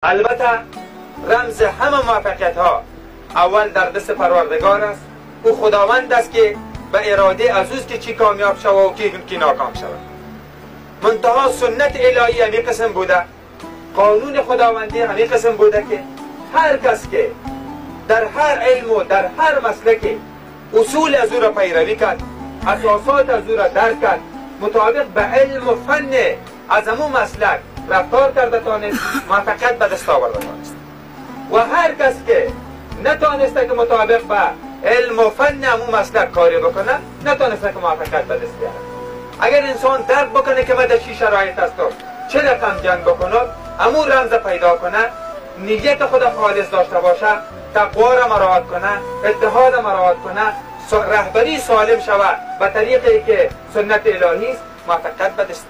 البته رمز همه موفقیت ها اول در دست پروردگار است. او خداوند است که به اراده از اوست که چی کامیاب شود و کی ناکام شود. منتها سنت الهی همین قسم بوده، قانون خداوندی همین قسم بوده که هر کس که در هر علم و در هر مسلک اصول از او را پیروی کرد، اساسات از او را درک کرد، مطابق به علم و فن از همون مسلک رفتار کرده تانست، موفقیت به دست آورده تانست. و هر کس که نتانسته که مطابق به علم و فن همون مسلک کاری بکنه، نتانسته که موفقیت به دست بیاره. اگر انسان درک بکنه که من در چی شرایط است و چه رقم جنگ بکنه، همون رمز پیدا کنه، نیت خود خالص داشته باشه، تقوا را مراعات کنه، اتحاد را مراعات کنه، رهبری سالم شود به طریقی که سنت الهی است، موفقیت به دست